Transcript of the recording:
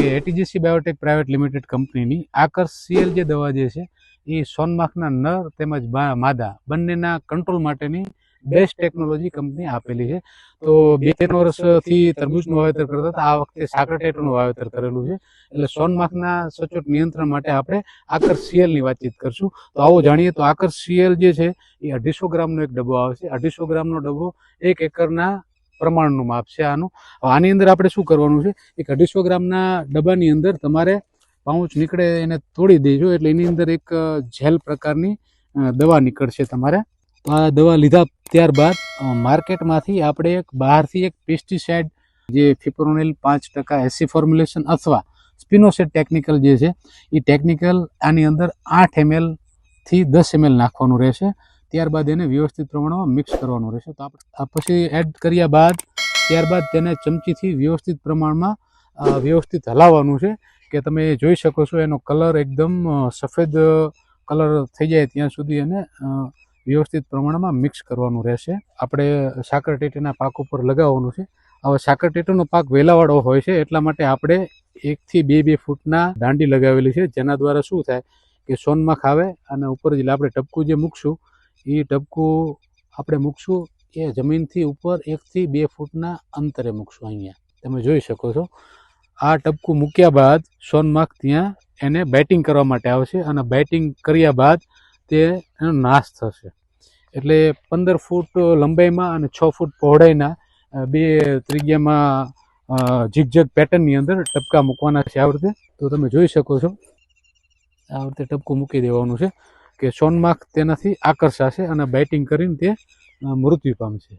કે એટીજીસી Biotech private limited કંપનીની આકર્ષ CL જે દવા જે છે એ સોનમાખના નર તેમજ માદા બંનેના કંટ્રોલ માટેની બેસ્ટ ટેકનોલોજી કંપની આપેલી છે. તો 2-3 વર્ષથી તરબૂચનું વાવેતર કરતા હતા, આ વખતે સાકરટેટનું વાવેતર કરેલું છે. એટલે સોનમાખના સચોટ નિયંત્રણ માટે આપણે આકર્ષ સીએલની વાતચીત કરશું. તો આવો જાણીએ. તો આકર્ષ સીએલ જે છે એ 250 ગ્રામનો એક ડબ્બો આવે છે. 250 ગ્રામનો ડબ્બો 1 એકરના પ્રમાણનું માપ છે આનું. આની અંદર આપણે શું કરવાનું છે, એક 250 ગ્રામના ડબ્બાની અંદર તમારે પાઉચ નીકળે એને તોડી દેજો, એટલે એની અંદર એક જેલ પ્રકારની દવા નીકળશે તમારે. તો આ દવા લીધા ત્યારબાદ માર્કેટમાંથી આપણે બહારથી એક પેસ્ટિસાઇડ જે ફિપ્રોનિલ 5% એસી ફોર્મ્યુલેશન અથવા સ્પિનોસેટ ટેકનિકલ જે છે એ ટેકનિકલ આની અંદર 8 ml થી 10 ml નાખવાનું રહેશે. ત્યારબાદ એને વ્યવસ્થિત પ્રમાણમાં મિક્સ કરવાનું રહેશે. તો આપણે પછી એડ કર્યા બાદ ત્યારબાદ તેને ચમચીથી વ્યવસ્થિત પ્રમાણમાં વ્યવસ્થિત હલાવવાનું છે કે તમે જોઈ શકો છો એનો કલર એકદમ સફેદ કલર થઈ જાય ત્યાં સુધી એને વ્યવસ્થિત પ્રમાણમાં મિક્સ કરવાનું રહેશે. આપણે સાકરટેટીના પાક ઉપર લગાવવાનું છે. હવે સાકરટેટીનો પાક વેલાવાળો હોય છે એટલા માટે આપણે 1 થી 2 ફૂટના દાંડી લગાવેલી છે, જેના દ્વારા શું થાય કે સોનમાખ આવે અને ઉપર જે આપણે ટપકું જે મૂકશું એ ટપકું આપણે મૂકશું એ જમીનથી ઉપર 1 થી 2 ફૂટના અંતરે મૂકશું. અહીંયા તમે જોઈ શકો છો આ ટપકું મૂક્યા બાદ સોનમાખ ત્યાં એને બેટિંગ કરવા માટે આવશે અને બેટિંગ કર્યા બાદ તે એનો નાશ થશે. એટલે 15 ફૂટ લંબાઈમાં અને 6 ફૂટ પહોળાઈના 2 ત્રિજ્યામાં ઝિગઝેગ પેટર્નની અંદર ટપકા મૂકવાના છે આ રીતે. તો તમે જોઈ શકો છો આ રીતે ટપકું મૂકી દેવાનું છે કે સોનમાખ તેનાથી આકર્ષાશે અને બેટિંગ કરીને તે મૃત્યુ પામશે.